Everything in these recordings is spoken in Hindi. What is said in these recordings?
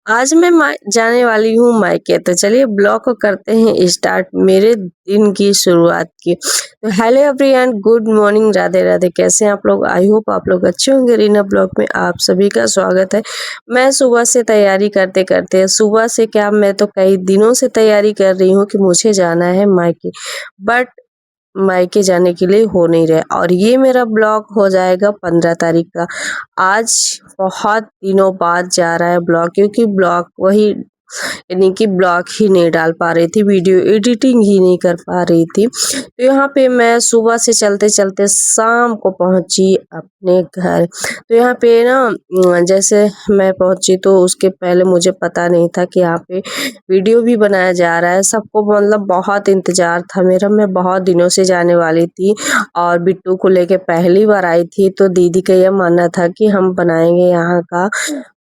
आज मैं जाने वाली हूँ मायके, तो चलिए ब्लॉग को करते हैं स्टार्ट मेरे दिन की शुरुआत की। तो hello everyone, good morning, Radhe Radhe. कैसे हैं आप लोग? आई होप आप लोग अच्छे होंगे। रीना ब्लॉग में आप सभी का स्वागत है। मैं सुबह से तैयारी करते करते, सुबह से क्या, मैं तो कई दिनों से तैयारी कर रही हूँ कि मुझे जाना है मायके, बट मायके जाने के लिए हो नहीं रहा। और ये मेरा ब्लॉग हो जाएगा 15 तारीख का। आज बहुत दिनों बाद जा रहा है ब्लॉग, क्योंकि ब्लॉग वही, यानी कि ब्लॉग ही नहीं डाल पा रही थी, वीडियो एडिटिंग ही नहीं कर पा रही थी। तो यहाँ पे मैं सुबह से चलते चलते शाम को पहुंची अपने घर। तो यहाँ पे ना, जैसे मैं पहुंची तो उसके पहले मुझे पता नहीं था कि यहाँ पे वीडियो भी बनाया जा रहा है। सबको मतलब बहुत इंतजार था मेरा, मैं बहुत दिनों से जाने वाली थी और बिट्टू को लेके पहली बार आई थी। तो दीदी का यह मानना था कि हम बनाएंगे यहाँ का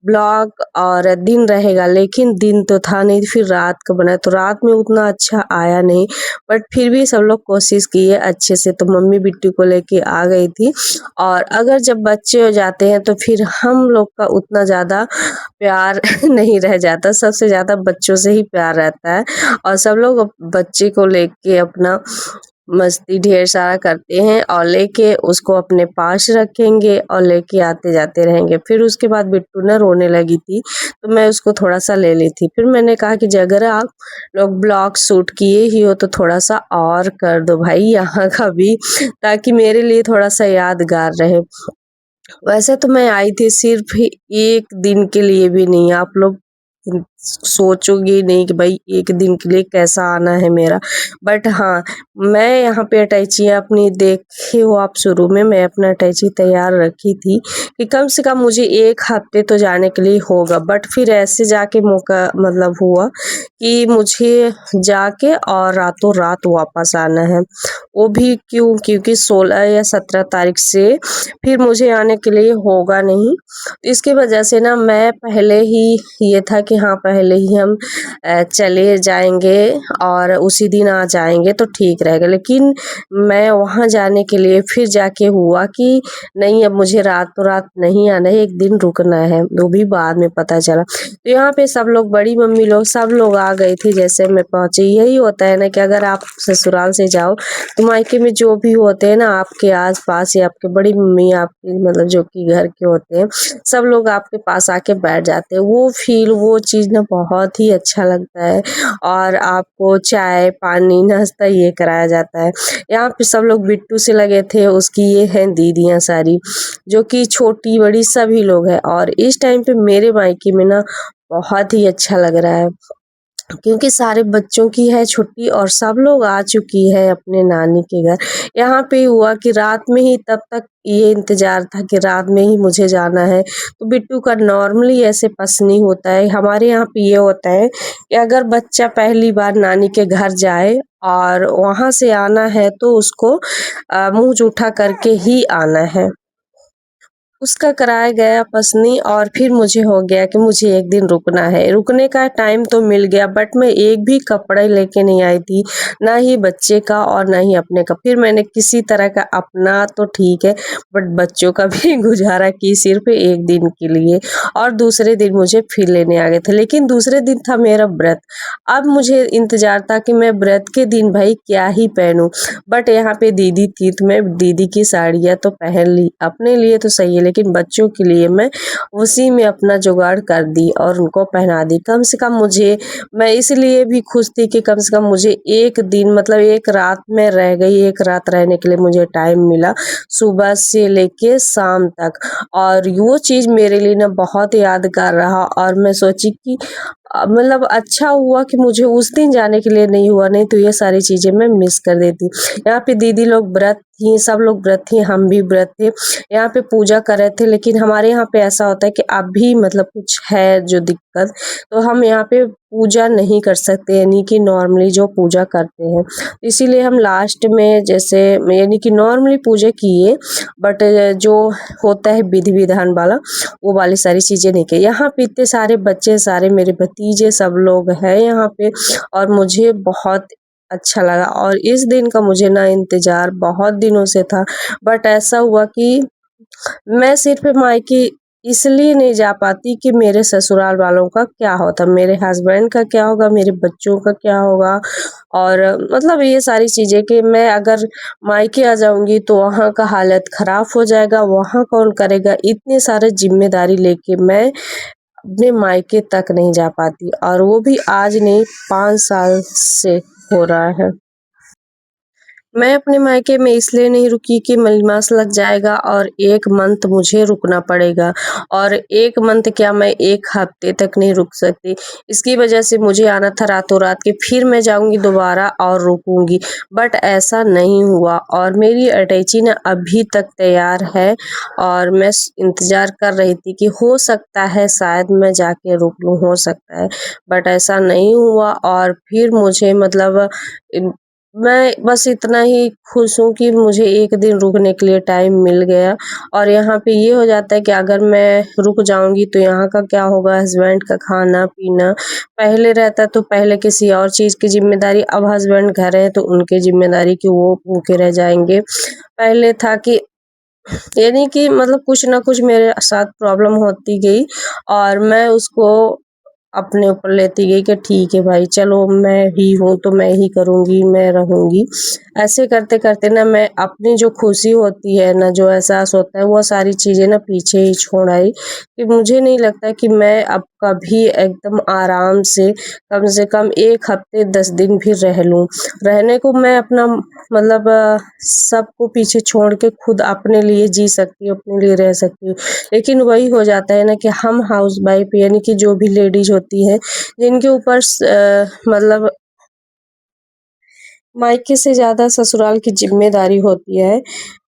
ब्लॉग और दिन रहेगा, लेकिन दिन तो था नहीं, फिर रात का बना तो रात में उतना अच्छा आया नहीं, बट फिर भी सब लोग कोशिश किए अच्छे से। तो मम्मी बिट्टू को लेके आ गई थी। और अगर जब बच्चे हो जाते हैं तो फिर हम लोग का उतना ज़्यादा प्यार नहीं रह जाता, सबसे ज़्यादा बच्चों से ही प्यार रहता है। और सब लोग बच्चे को लेके अपना मस्ती ढेर सारा करते हैं और लेके उसको अपने पास रखेंगे और लेके आते जाते रहेंगे। फिर उसके बाद बिट्टू ना रोने लगी थी, तो मैं उसको थोड़ा सा ले ली थी। फिर मैंने कहा कि अगर आप लोग ब्लॉग शूट किए ही हो तो थोड़ा सा और कर दो भाई यहाँ का भी, ताकि मेरे लिए थोड़ा सा यादगार रहे। वैसे तो मैं आई थी सिर्फ एक दिन के लिए भी नहीं, आप लोग सोचोगी नहीं कि भाई एक दिन के लिए कैसा आना है मेरा। बट हाँ, मैं यहाँ पे अटैचियाँ अपनी देखे हो आप, शुरू में मैं अपना अटैची तैयार रखी थी कि कम से कम मुझे 1 हफ्ते तो जाने के लिए होगा। बट फिर ऐसे जाके मौका मतलब हुआ कि मुझे जाके और रातों रात वापस आना है। वो भी क्यों? क्योंकि 16 या 17 तारीख से फिर मुझे आने के लिए होगा नहीं। इसकी वजह से ना मैं पहले ही, ये था कि हाँ पहले ही हम चले जाएंगे और उसी दिन आ जाएंगे तो ठीक रहेगा। लेकिन मैं वहाँ जाने के लिए फिर जाके हुआ कि नहीं, अब मुझे रातों रात नहीं आना है, एक दिन रुकना है। वो भी बाद में पता चला। तो यहाँ पे सब लोग, बड़ी मम्मी लोग, सब लोग आ गए थे जैसे मैं पहुंची। यही होता है ना कि अगर आप ससुराल से जाओ तो मायके में जो भी होते हैं ना आपके आस पास, या आपके बड़ी मम्मी, आपके मतलब जो कि घर के होते हैं, सब लोग आपके पास आके बैठ जाते हैं। वो फील, वो चीज़ ना बहुत ही अच्छा लगता है। और आपको चाय पानी नाश्ता ये कराया जाता है। यहाँ पे सब लोग बिट्टू से लगे थे, उसकी ये हैं दीदियाँ सारी, जो कि छोटी बड़ी सभी लोग हैं। और इस टाइम पे मेरे मायके में ना बहुत ही अच्छा लग रहा है, क्योंकि सारे बच्चों की है छुट्टी और सब लोग आ चुकी है अपने नानी के घर। यहाँ पे हुआ कि रात में ही, तब तक ये इंतजार था कि रात में ही मुझे जाना है। तो बिट्टू का नॉर्मली ऐसे पसंद होता है, हमारे यहाँ पे ये होता है कि अगर बच्चा पहली बार नानी के घर जाए और वहाँ से आना है तो उसको मुंह जूठा करके ही आना है। उसका कराया गया पसनी और फिर मुझे हो गया कि मुझे एक दिन रुकना है। रुकने का टाइम तो मिल गया, बट मैं एक भी कपड़ा लेके नहीं आई थी, ना ही बच्चे का और ना ही अपने का। फिर मैंने किसी तरह का, अपना तो ठीक है बट बच्चों का भी गुजारा की सिर्फ एक दिन के लिए। और दूसरे दिन मुझे फिर लेने आ गए थे, लेकिन दूसरे दिन था मेरा व्रत। अब मुझे इंतजार था कि मैं व्रत के दिन भाई क्या ही पहनूं। बट यहाँ पे दीदी थी तो मैं दीदी की साड़ियाँ तो पहन ली, अपने लिए तो सही है, लेकिन बच्चों के लिए मैं उसी में अपना जुगाड़ कर दी और उनको पहना दी। कम से कम मुझे, मैं इसलिए भी खुश थी कि कम से कम मुझे एक दिन, मतलब एक रात में रह गई, एक रात रहने के लिए मुझे टाइम मिला, सुबह से लेके शाम तक। और वो चीज़ मेरे लिए ना बहुत यादगार रहा। और मैं सोची कि मतलब अच्छा हुआ कि मुझे उस दिन जाने के लिए नहीं हुआ, नहीं तो ये सारी चीज़ें मैं मिस कर देती। यहाँ पे दीदी लोग व्रत थी, सब लोग व्रत थी, हम भी व्रत थे। यहाँ पे पूजा कर रहे थे, लेकिन हमारे यहाँ पे ऐसा होता है कि अभी मतलब कुछ है जो दिक्कत, तो हम यहाँ पे पूजा नहीं कर सकते, यानी कि नॉर्मली जो पूजा करते हैं। इसीलिए हम लास्ट में, जैसे यानी कि नॉर्मली पूजा किए, बट जो होता है विधि विधान वाला, वो वाली सारी चीज़ें नहीं की। यहाँ पे इतने सारे बच्चे, सारे मेरे भतीजे सब लोग हैं यहाँ पे, और मुझे बहुत अच्छा लगा। और इस दिन का मुझे ना इंतज़ार बहुत दिनों से था। बट ऐसा हुआ कि मैं सिर्फ मायके इसलिए नहीं जा पाती कि मेरे ससुराल वालों का क्या होता, मेरे हस्बैंड का क्या होगा, मेरे बच्चों का क्या होगा। और मतलब ये सारी चीज़ें कि मैं अगर मायके आ जाऊँगी तो वहाँ का हालत ख़राब हो जाएगा, वहाँ कौन करेगा, इतने सारे ज़िम्मेदारी लेके मैं अपने मायके तक नहीं जा पाती, और वो भी आज नहीं 5 साल से हो रहा है। मैं अपने मायके में इसलिए नहीं रुकी कि मलमास लग जाएगा और 1 मंथ मुझे रुकना पड़ेगा, और 1 मंथ क्या, मैं 1 हफ्ते तक नहीं रुक सकती। इसकी वजह से मुझे आना था रातों-रात कि फिर मैं जाऊँगी दोबारा और रुकूँगी, बट ऐसा नहीं हुआ और मेरी अटैची ना अभी तक तैयार है, और मैं इंतज़ार कर रही थी कि हो सकता है शायद मैं जाके रुक लूँ, हो सकता है, बट ऐसा नहीं हुआ। और फिर मुझे मतलब इन मैं बस इतना ही खुश हूँ कि मुझे 1 दिन रुकने के लिए टाइम मिल गया। और यहाँ पे ये हो जाता है कि अगर मैं रुक जाऊँगी तो यहाँ का क्या होगा, हस्बैंड का खाना-पीना। पहले रहता तो पहले किसी और चीज़ की ज़िम्मेदारी, अब हस्बैंड घर है तो उनकी ज़िम्मेदारी कि वो भूखे रह जाएँगे। पहले था कि यानी कि मतलब कुछ ना कुछ मेरे साथ प्रॉब्लम होती गई, और मैं उसको अपने ऊपर लेती गई कि ठीक है भाई, चलो मैं ही हूँ तो मैं ही करूँगी, मैं रहूँगी। ऐसे करते-करते ना मैं अपनी जो खुशी होती है ना, जो एहसास होता है, वो सारी चीज़ें ना पीछे ही छोड़ आई, कि मुझे नहीं लगता कि मैं अब कभी एकदम आराम से कम 1 हफ्ते 10 दिन भी रह लूँ। रहने को मैं अपना मतलब सबको पीछे छोड़ के खुद अपने लिए जी सकती हूँ, अपने लिए रह सकती हूँ। लेकिन वही हो जाता है ना कि हम हाउसवाइफ यानी कि जो भी लेडीज़ होती हैं, जिनके ऊपर मतलब मायके से ज़्यादा ससुराल की ज़िम्मेदारी होती है,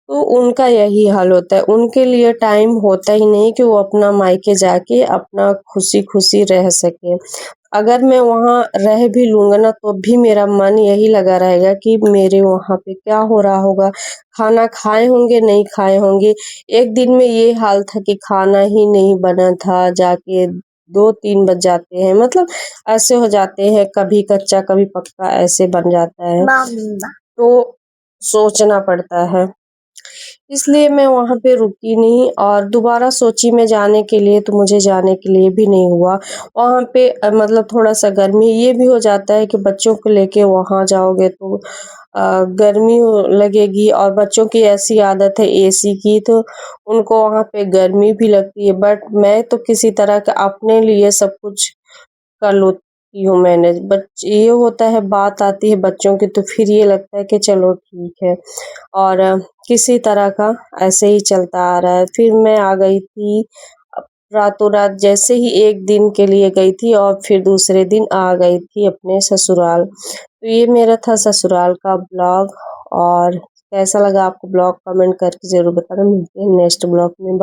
तो उनका यही हाल होता है। उनके लिए टाइम होता ही नहीं कि वो अपना मायके जाके अपना खुशी-खुशी रह सकें। अगर मैं वहाँ रह भी लूँगा ना तो भी मेरा मन यही लगा रहेगा कि मेरे वहाँ पे क्या हो रहा होगा, खाना खाए होंगे, नहीं खाए होंगे। एक दिन में ये हाल था कि खाना ही नहीं बना था, जाके 2-3 बज जाते हैं, मतलब ऐसे हो जाते हैं, कभी कच्चा कभी पक्का ऐसे बन जाता है, तो सोचना पड़ता है। इसलिए मैं वहाँ पे रुकी नहीं, और दोबारा सोची मैं जाने के लिए तो मुझे जाने के लिए भी नहीं हुआ। वहाँ पे मतलब थोड़ा-सा गर्मी ये भी हो जाता है कि बच्चों को लेके वहाँ जाओगे तो गर्मी लगेगी, और बच्चों की ऐसी आदत है एसी की, तो उनको वहाँ पे गर्मी भी लगती है। बट मैं तो किसी तरह का अपने लिए सब कुछ कर लेती हूँ मैनेज। बट ये होता है, बात आती है बच्चों की, तो फिर ये लगता है कि चलो ठीक है, और किसी तरह का ऐसे ही चलता आ रहा है। फिर मैं आ गई थी रातों-रात, जैसे ही 1 दिन के लिए गई थी और फिर दूसरे दिन आ गई थी अपने ससुराल। तो ये मेरा था ससुराल का ब्लॉग, और कैसा लगा आपको ब्लॉग कमेंट करके ज़रूर बताना। मिलते हैं नेक्स्ट ब्लॉग में।